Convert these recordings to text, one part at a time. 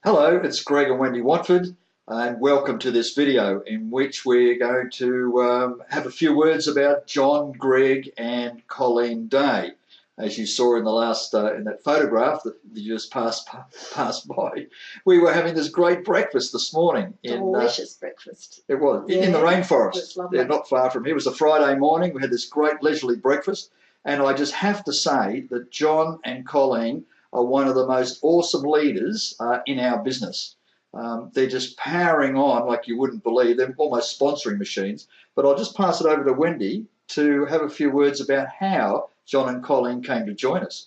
Hello, it's Greg and Wendy Watford, and welcome to this video in which we're going to have a few words about John, Greg and Colleen Day. As you saw in the last in that photograph that you just passed by, we were having this great breakfast this morning. Delicious breakfast. It was in the rainforest. They're not far from here. It was a Friday morning. We had this great leisurely breakfast, and I just have to say that John and Colleen are one of the most awesome leaders in our business. They're just powering on like you wouldn't believe. They're almost sponsoring machines. But I'll just pass it over to Wendy to have a few words about how John and Colleen came to join us.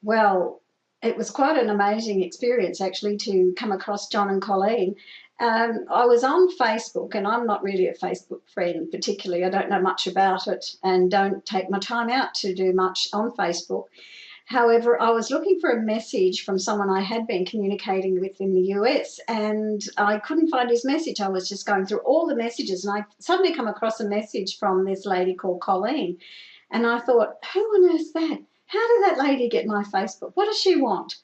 Well, it was quite an amazing experience actually to come across John and Colleen. I was on Facebook, and I'm not really a Facebook friend particularly. I don't know much about it and don't take my time out to do much on Facebook. However, I was looking for a message from someone I had been communicating with in the US, and I couldn't find his message. I was just going through all the messages, and I suddenly come across a message from this lady called Colleen. And I thought, who on earth's that? How did that lady get my Facebook? What does she want?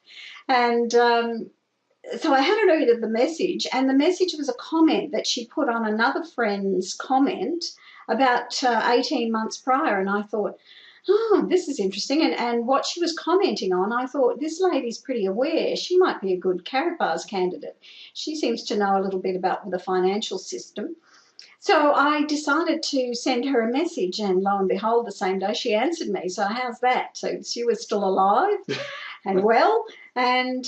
And so I had a read of the message, and the message was a comment that she put on another friend's comment about 18 months prior. And I thought, oh, this is interesting. And what she was commenting on, I thought, this lady's pretty aware. She might be a good Karatbars candidate. She seems to know a little bit about the financial system. So I decided to send her a message, and lo and behold, the same day she answered me. So how's that? So she was still alive and well. And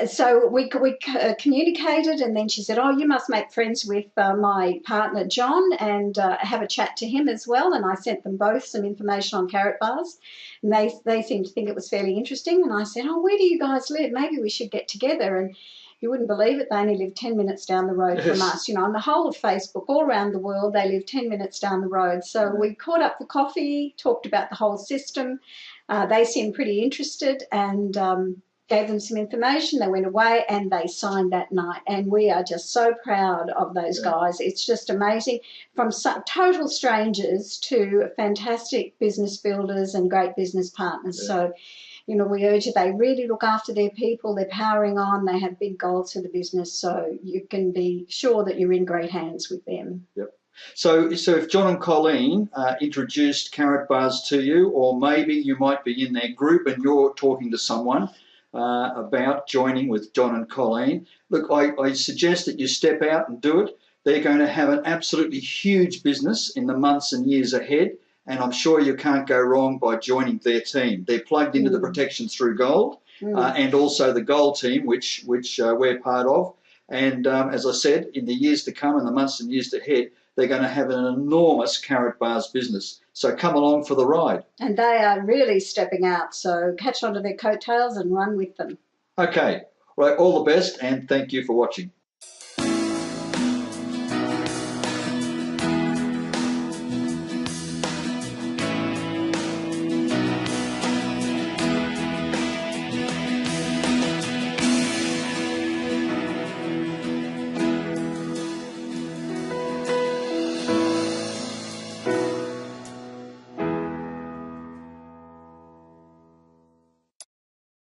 so we communicated, and then she said, oh, you must make friends with my partner John and have a chat to him as well. And I sent them both some information on Karatbars, and they seemed to think it was fairly interesting. And I said, oh, where do you guys live? Maybe we should get together. And you wouldn't believe it, they only live 10 minutes down the road from us. You know, on the whole of Facebook, all around the world, they live 10 minutes down the road. So we caught up for coffee, talked about the whole system. They seemed pretty interested, and gave them some information. They went away and they signed that night. And we are just so proud of those guys. It's just amazing. From total strangers to fantastic business builders and great business partners. So, you know, we urge you, they really look after their people. They're powering on. They have big goals for the business. So you can be sure that you're in great hands with them. Yep. So if John and Colleen introduced Karatbars to you, or maybe you might be in their group and you're talking to someone about joining with John and Colleen, look, I suggest that you step out and do it. They're going to have an absolutely huge business in the months and years ahead, and I'm sure you can't go wrong by joining their team. They're plugged into the Protection Through Gold and also the Gold team, which we're part of. And as I said, in the years to come, in the months and years ahead, they're going to have an enormous Karatbars business. So come along for the ride. And they are really stepping out, so catch onto their coattails and run with them. Okay, right, all the best, and thank you for watching.